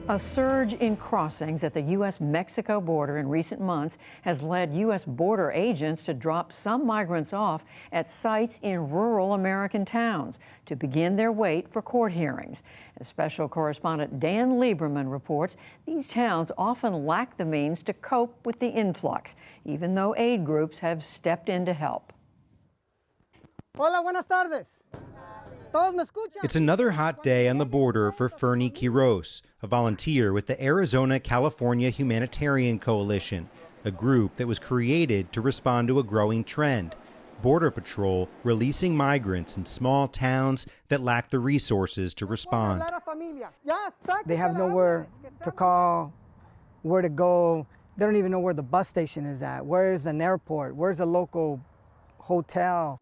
A surge in crossings at the U.S.-Mexico border in recent months has led U.S. border agents to drop some migrants off at sites in rural American towns to begin their wait for court hearings. As special correspondent Dan Lieberman reports, these towns often lack the means to cope with the influx, even though aid groups have stepped in to help. Hola, buenas tardes. It's another hot day on the border for Fernie Quiros, a volunteer with the Arizona-California Humanitarian Coalition, a group that was created to respond to a growing trend: Border Patrol releasing migrants in small towns that lack the resources to respond. They have nowhere to call, where to go. They don't even know where the bus station is at. Where's an airport? Where's a local hotel?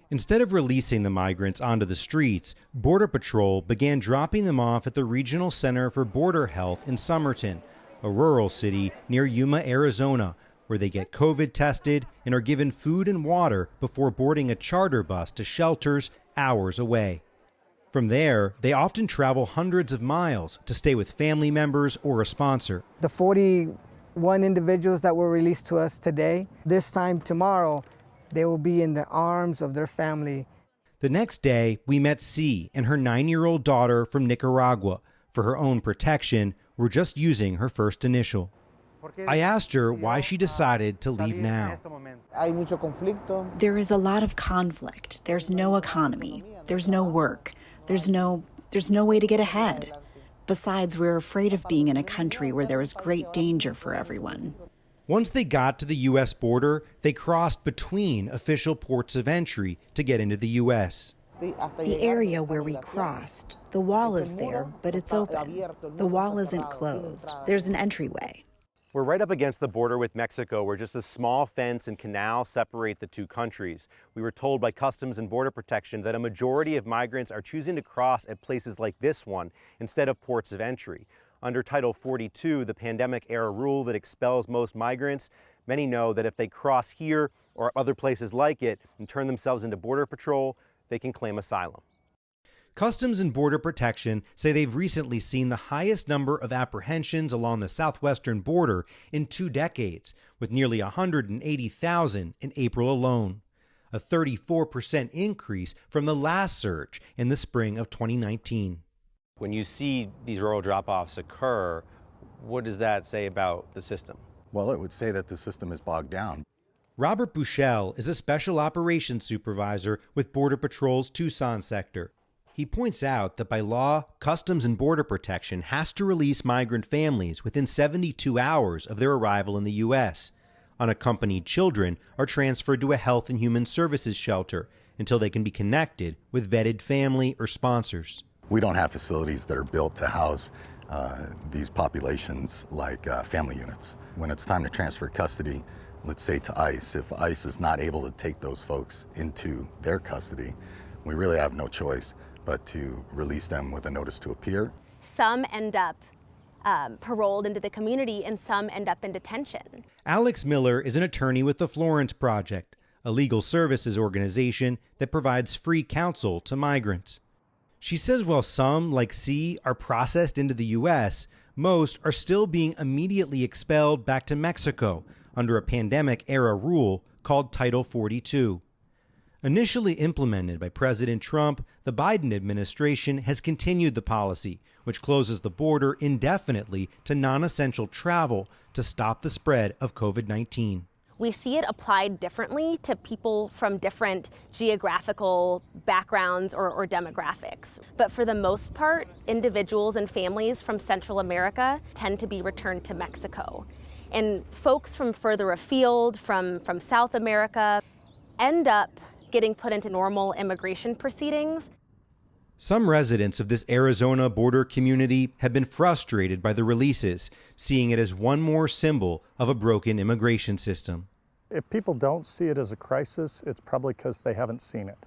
Instead of releasing the migrants onto the streets, Border Patrol began dropping them off at the Regional Center for Border Health in Somerton, a rural city near Yuma, Arizona, where they get COVID tested and are given food and water before boarding a charter bus to shelters hours away. From there, they often travel hundreds of miles to stay with family members or a sponsor. The 41 individuals that were released to us today, this time tomorrow, they will be in the arms of their family. The next day, we met C and her 9-year-old daughter from Nicaragua. For her own protection, we're just using her first initial. I asked her why she decided to leave now. There is a lot of conflict. There's no economy. There's no work. There's no way to get ahead. Besides, we're afraid of being in a country where there is great danger for everyone. Once they got to the U.S. border, they crossed between official ports of entry to get into the U.S. The area where we crossed, the wall is there, but it's open. The wall isn't closed. There's an entryway. We're right up against the border with Mexico, where just a small fence and canal separate the two countries. We were told by Customs and Border Protection that a majority of migrants are choosing to cross at places like this one instead of ports of entry. Under Title 42, the pandemic-era rule that expels most migrants, many know that if they cross here or other places like it and turn themselves into Border Patrol, they can claim asylum. Customs and Border Protection say they've recently seen the highest number of apprehensions along the southwestern border in 2 decades, with nearly 180,000 in April alone, a 34% increase from the last surge in the spring of 2019. When you see these rural drop-offs occur, what does that say about the system? Well, it would say that the system is bogged down. Robert Bushell is a special operations supervisor with Border Patrol's Tucson sector. He points out that by law, Customs and Border Protection has to release migrant families within 72 hours of their arrival in the U.S. Unaccompanied children are transferred to a Health and Human Services shelter until they can be connected with vetted family or sponsors. We don't have facilities that are built to house these populations like family units. When it's time to transfer custody, let's say to ICE, if ICE is not able to take those folks into their custody, we really have no choice but to release them with a notice to appear. Some end up paroled into the community and some end up in detention. Alex Miller is an attorney with the Florence Project, a legal services organization that provides free counsel to migrants. She says while some, like C, are processed into the U.S., most are still being immediately expelled back to Mexico under a pandemic-era rule called Title 42. Initially implemented by President Trump, the Biden administration has continued the policy, which closes the border indefinitely to non-essential travel to stop the spread of COVID-19. We see it applied differently to people from different geographical backgrounds or demographics. But for the most part, individuals and families from Central America tend to be returned to Mexico. And folks from further afield, from South America, end up getting put into normal immigration proceedings. Some residents of this Arizona border community have been frustrated by the releases, seeing it as one more symbol of a broken immigration system. If people don't see it as a crisis, it's probably because they haven't seen it.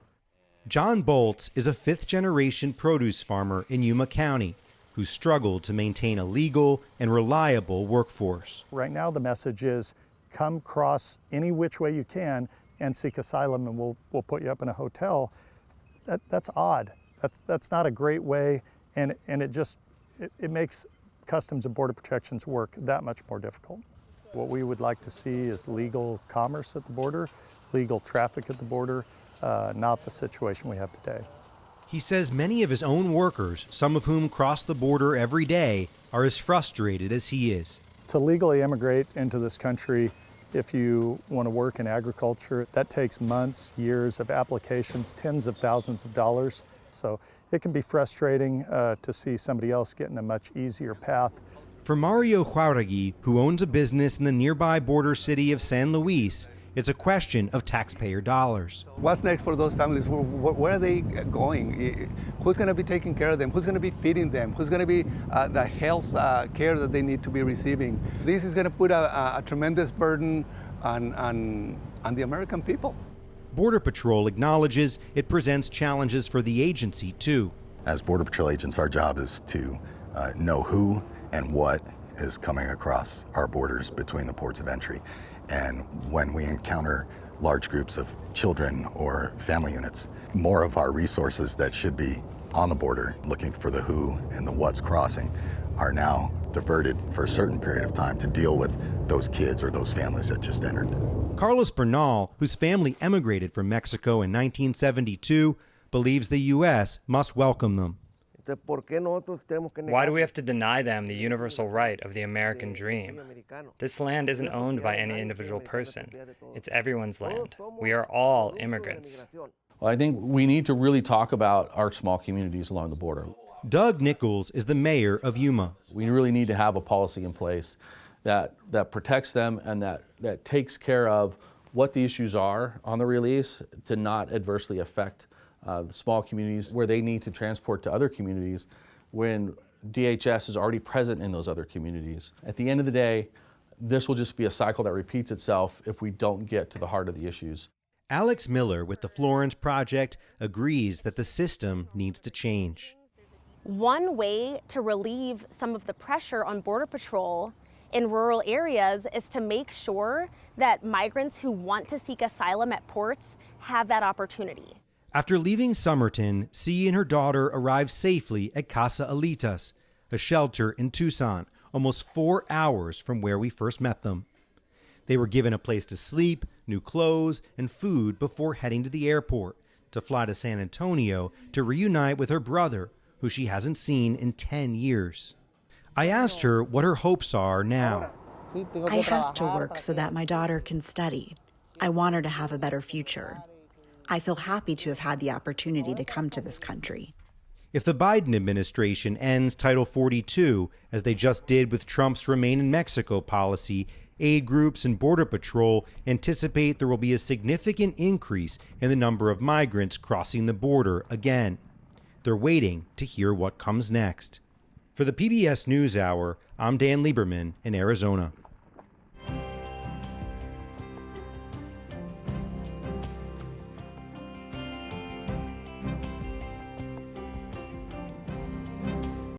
John Bolts is a fifth-generation produce farmer in Yuma County who struggled to maintain a legal and reliable workforce. Right now the message is, come cross any which way you can and seek asylum, and we'll put you up in a hotel. That's odd. That's not a great way, and it makes Customs and Border Protection's work that much more difficult. What we would like to see is legal commerce at the border, legal traffic at the border, not the situation we have today. He says many of his own workers, some of whom cross the border every day, are as frustrated as he is. To legally immigrate into this country, if you want to work in agriculture, that takes months, years of applications, tens of thousands of dollars. So it can be frustrating to see somebody else getting a much easier path. For Mario Jauregui, who owns a business in the nearby border city of San Luis, it's a question of taxpayer dollars. What's next for those families? Where are they going? Who's going to be taking care of them? Who's going to be feeding them? Who's going to be the health care that they need to be receiving? This is going to put a tremendous burden on the American people. Border Patrol acknowledges it presents challenges for the agency, too. As Border Patrol agents, our job is to know who and what is coming across our borders between the ports of entry. And when we encounter large groups of children or family units, more of our resources that should be on the border looking for the who and the what's crossing are now diverted for a certain period of time to deal with those kids or those families that just entered. Carlos Bernal, whose family emigrated from Mexico in 1972, believes the U.S. must welcome them. Why do we have to deny them the universal right of the American dream? This land isn't owned by any individual person. It's everyone's land. We are all immigrants. Well, I think we need to really talk about our small communities along the border. Doug Nichols is the mayor of Yuma. We really need to have a policy in place that protects them and that takes care of what the issues are on the release to not adversely affect the small communities where they need to transport to other communities when DHS is already present in those other communities. At the end of the day, this will just be a cycle that repeats itself if we don't get to the heart of the issues. Alex Miller with the Florence Project agrees that the system needs to change. One way to relieve some of the pressure on Border Patrol in rural areas is to make sure that migrants who want to seek asylum at ports have that opportunity. After leaving Somerton, C and her daughter arrived safely at Casa Alitas, a shelter in Tucson, almost 4 hours from where we first met them. They were given a place to sleep, new clothes, and food before heading to the airport to fly to San Antonio to reunite with her brother, who she hasn't seen in 10 years. I asked her what her hopes are now. I have to work so that my daughter can study. I want her to have a better future. I feel happy to have had the opportunity to come to this country. If the Biden administration ends Title 42, as they just did with Trump's Remain in Mexico policy, aid groups and Border Patrol anticipate there will be a significant increase in the number of migrants crossing the border again. They're waiting to hear what comes next. For the PBS NewsHour, I'm Dan Lieberman in Arizona.